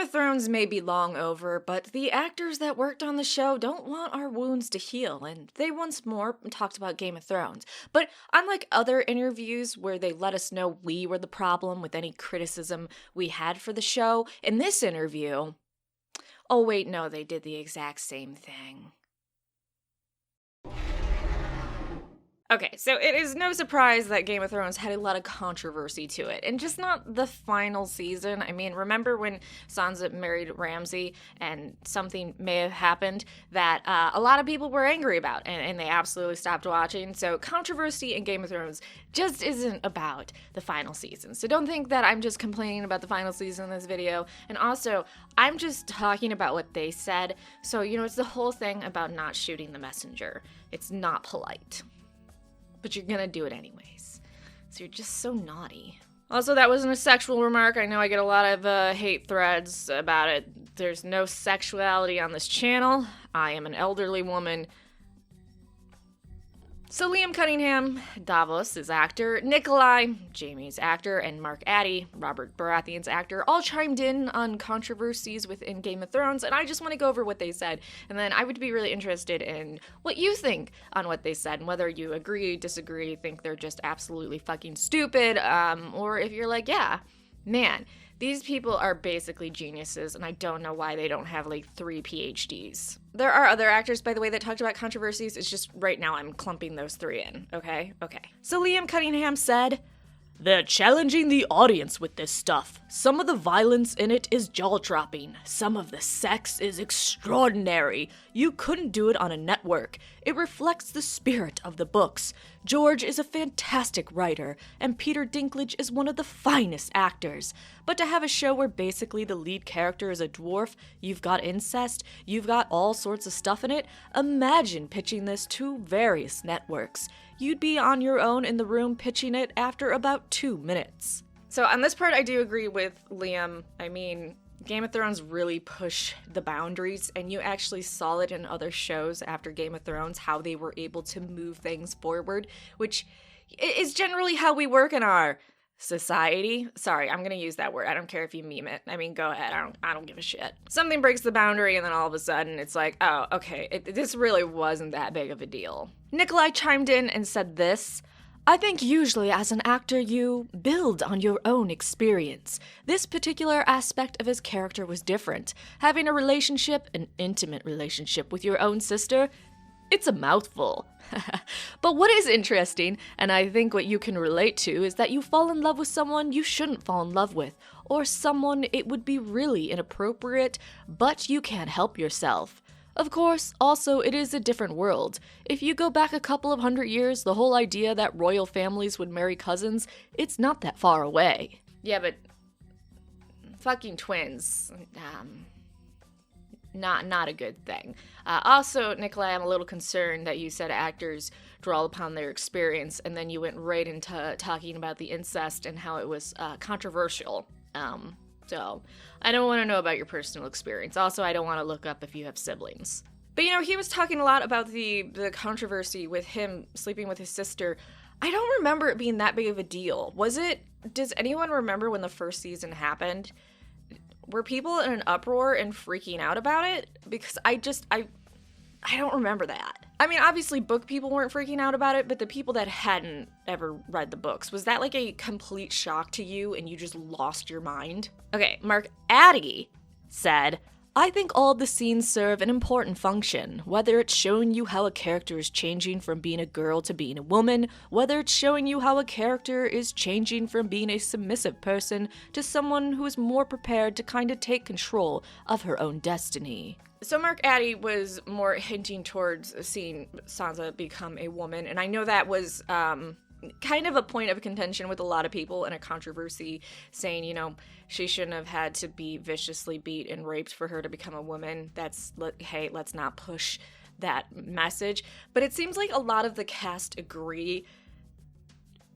of Thrones may be long over, but the actors that worked on the show don't want our wounds to heal, and they once more talked about Game of Thrones. But unlike other interviews where they let us know we were the problem with any criticism we had for the show, in this interview, oh wait, no, they did the exact same thing. Okay, so it is no surprise that Game of Thrones had a lot of controversy to it, and just not the final season. I mean, remember when Sansa married Ramsay and something may have happened that a lot of people were angry about, and they absolutely stopped watching. So controversy in Game of Thrones just isn't about the final season. So don't think that I'm just complaining about the final season in this video. And also, I'm just talking about what they said. So, you know, it's the whole thing about not shooting the messenger. It's not polite. But you're gonna do it anyways. So you're just so naughty. Also, that wasn't a sexual remark. I know I get a lot of hate threads about it. There's no sexuality on this channel. I am an elderly woman. So Liam Cunningham, Davos, is actor, Nikolai, Jaime's actor, and Mark Addy, Robert Baratheon's actor, all chimed in on controversies within Game of Thrones, and I just want to go over what they said, and then I would be really interested in what you think on what they said, and whether you agree, disagree, think they're just absolutely fucking stupid, or if you're like, yeah, man, these people are basically geniuses, and I don't know why they don't have, like, 3 PhDs. There are other actors, by the way, that talked about controversies. It's just right now I'm clumping those 3 in, okay? Okay. So Liam Cunningham said, "They're challenging the audience with this stuff. Some of the violence in it is jaw-dropping. Some of the sex is extraordinary. You couldn't do it on a network. It reflects the spirit of the books. George is a fantastic writer, and Peter Dinklage is one of the finest actors. But to have a show where basically the lead character is a dwarf, you've got incest, you've got all sorts of stuff in it, imagine pitching this to various networks. You'd be on your own in the room pitching it after about 2 minutes." So on this part, I do agree with Liam. I mean, Game of Thrones really pushed the boundaries, and you actually saw it in other shows after Game of Thrones, how they were able to move things forward, which is generally how we work in our society. Sorry, I'm gonna use that word. I don't care if you meme it. I mean, go ahead. I don't give a shit. Something breaks the boundary, and then all of a sudden, it's like, oh, okay, this really wasn't that big of a deal. Nikolai chimed in and said this, "I think usually as an actor you build on your own experience. This particular aspect of his character was different. Having a relationship, an intimate relationship with your own sister, it's a mouthful." But what is interesting, and I think what you can relate to, is that you fall in love with someone you shouldn't fall in love with, or someone it would be really inappropriate, but you can't help yourself. Of course, also, it is a different world. If you go back a couple of 100 years, the whole idea that royal families would marry cousins, it's not that far away. Yeah, but fucking twins, not a good thing. Also, Nikolai, I'm a little concerned that you said actors draw upon their experience, and then you went right into talking about the incest and how it was controversial. So I don't want to know about your personal experience. Also, I don't want to look up if you have siblings. But, you know, he was talking a lot about the controversy with him sleeping with his sister. I don't remember it being that big of a deal. Was it? Does anyone remember when the first season happened? Were people in an uproar and freaking out about it? Because I don't remember that. I mean, obviously book people weren't freaking out about it, but the people that hadn't ever read the books, was that like a complete shock to you and you just lost your mind? Okay, Mark Addy said, "I think all the scenes serve an important function, whether it's showing you how a character is changing from being a girl to being a woman, whether it's showing you how a character is changing from being a submissive person to someone who is more prepared to kind of take control of her own destiny." So Mark Addy was more hinting towards seeing Sansa become a woman, and I know that was kind of a point of contention with a lot of people and a controversy, saying, you know, she shouldn't have had to be viciously beat and raped for her to become a woman. Hey, let's not push that message. But it seems like a lot of the cast agree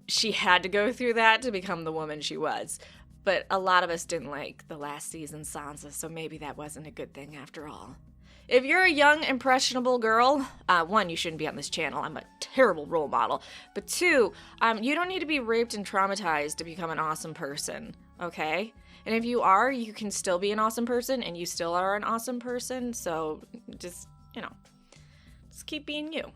she had to go through that to become the woman she was. But a lot of us didn't like the last season Sansa, so maybe that wasn't a good thing after all. If you're a young, impressionable girl, 1, you shouldn't be on this channel. I'm a terrible role model. But 2, you don't need to be raped and traumatized to become an awesome person, okay? And if you are, you can still be an awesome person, and you still are an awesome person. So just, just keep being you.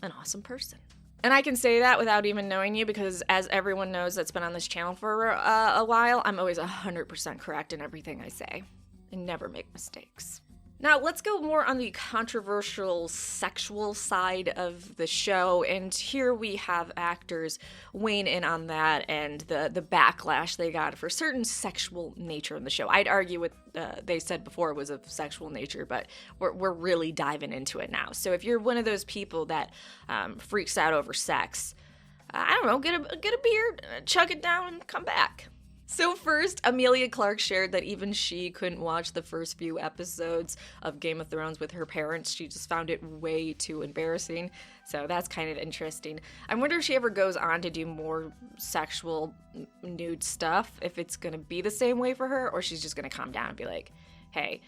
An awesome person. And I can say that without even knowing you, because as everyone knows that's been on this channel for a while, I'm always 100% correct in everything I say. I never make mistakes. Now, let's go more on the controversial sexual side of the show, and here we have actors weighing in on that and the backlash they got for certain sexual nature in the show. I'd argue what they said before was of sexual nature, but we're really diving into it now. So if you're one of those people that freaks out over sex, I don't know, get a beer, chug it down, and come back. So first, Emilia Clarke shared that even she couldn't watch the first few episodes of Game of Thrones with her parents. She just found it way too embarrassing. So that's kind of interesting. I wonder if she ever goes on to do more sexual nude stuff, if it's going to be the same way for her, or she's just going to calm down and be like, hey,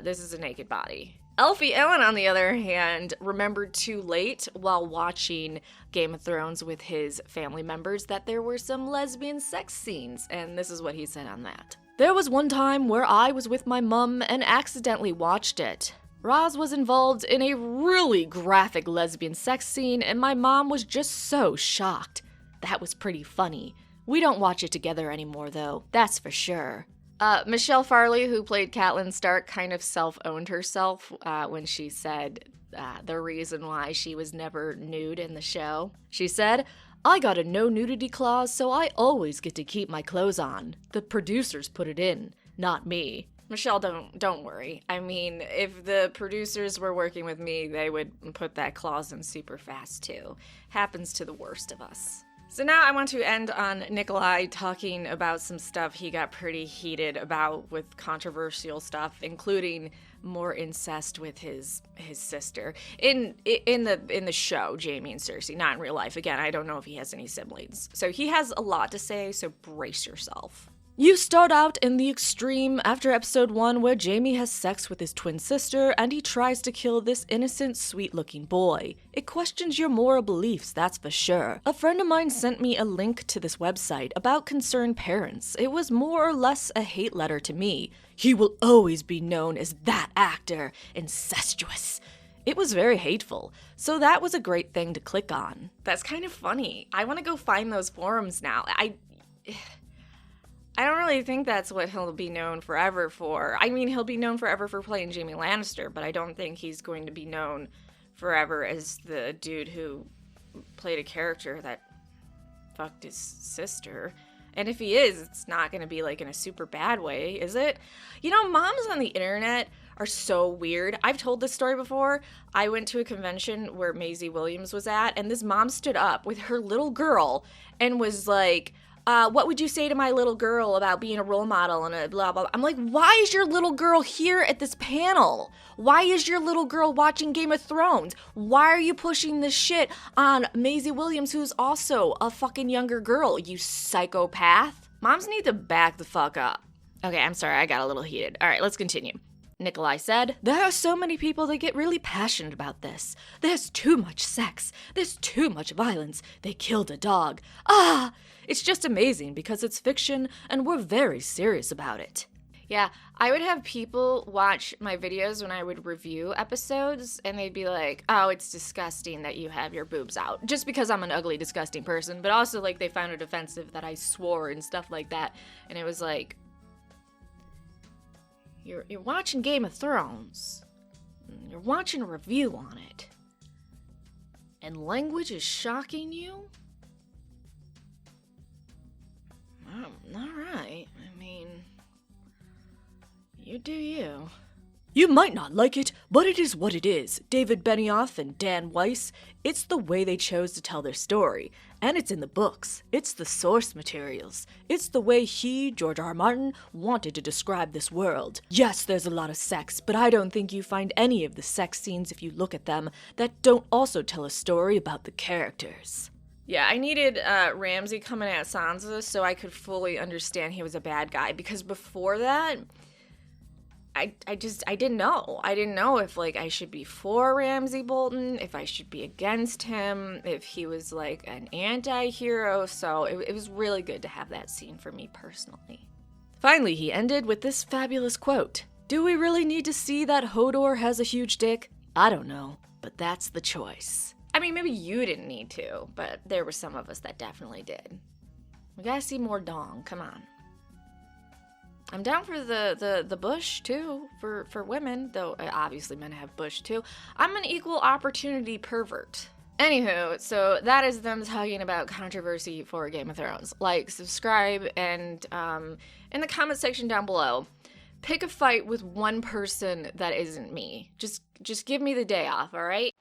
this is a naked body. Alfie Allen, on the other hand, remembered too late while watching Game of Thrones with his family members that there were some lesbian sex scenes, and this is what he said on that. There was one time where I was with my mum and accidentally watched it. Roz was involved in a really graphic lesbian sex scene, and my mom was just so shocked. That was pretty funny. We don't watch it together anymore, though, that's for sure. Michelle Farley, who played Catelyn Stark, kind of self-owned herself when she said the reason why she was never nude in the show. She said, I got a no nudity clause, so I always get to keep my clothes on. The producers put it in, not me. Michelle, don't worry. I mean, if the producers were working with me, they would put that clause in super fast too. Happens to the worst of us. So now I want to end on Nikolai talking about some stuff he got pretty heated about with controversial stuff, including more incest with his sister in the show, Jaime and Cersei, not in real life. Again, I don't know if he has any siblings. So he has a lot to say, so brace yourself. You start out in the extreme after episode 1 where Jaime has sex with his twin sister and he tries to kill this innocent, sweet-looking boy. It questions your moral beliefs, that's for sure. A friend of mine sent me a link to this website about concerned parents. It was more or less a hate letter to me. He will always be known as that actor, incestuous. It was very hateful, so that was a great thing to click on. That's kind of funny. I want to go find those forums now. I don't really think that's what he'll be known forever for. I mean, he'll be known forever for playing Jaime Lannister, but I don't think he's going to be known forever as the dude who played a character that fucked his sister. And if he is, it's not going to be like in a super bad way, is it? You know, moms on the internet are so weird. I've told this story before. I went to a convention where Maisie Williams was at, and this mom stood up with her little girl and was like, what would you say to my little girl about being a role model and a blah, blah, blah. I'm like, why is your little girl here at this panel? Why is your little girl watching Game of Thrones? Why are you pushing this shit on Maisie Williams, who's also a fucking younger girl, you psychopath? Moms need to back the fuck up. Okay, I'm sorry, I got a little heated. All right, let's continue. Nikolai said, there are so many people that get really passionate about this. There's too much sex. There's too much violence. They killed a dog. It's just amazing because it's fiction and we're very serious about it. Yeah, I would have people watch my videos when I would review episodes and they'd be like, oh, it's disgusting that you have your boobs out. Just because I'm an ugly, disgusting person, but also like they found it offensive that I swore and stuff like that. And it was like, you're watching Game of Thrones. You're watching a review on it. And language is shocking you? All right. I mean, you do you. You might not like it, but it is what it is. David Benioff and Dan Weiss, it's the way they chose to tell their story. And it's in the books. It's the source materials. It's the way George R. R. Martin, wanted to describe this world. Yes, there's a lot of sex, but I don't think you find any of the sex scenes, if you look at them, that don't also tell a story about the characters. Yeah, I needed Ramsay coming at Sansa so I could fully understand he was a bad guy, because before that, I didn't know. I didn't know if, like, I should be for Ramsay Bolton, if I should be against him, if he was, like, an anti-hero, so it was really good to have that scene for me personally. Finally, he ended with this fabulous quote. Do we really need to see that Hodor has a huge dick? I don't know, but that's the choice. I mean, maybe you didn't need to, but there were some of us that definitely did. We gotta see more dong, come on. I'm down for the bush, too, for women, though obviously men have bush, too. I'm an equal opportunity pervert. Anywho, so that is them talking about controversy for Game of Thrones. Like, subscribe, and in the comment section down below, pick a fight with one person that isn't me. Just give me the day off, alright?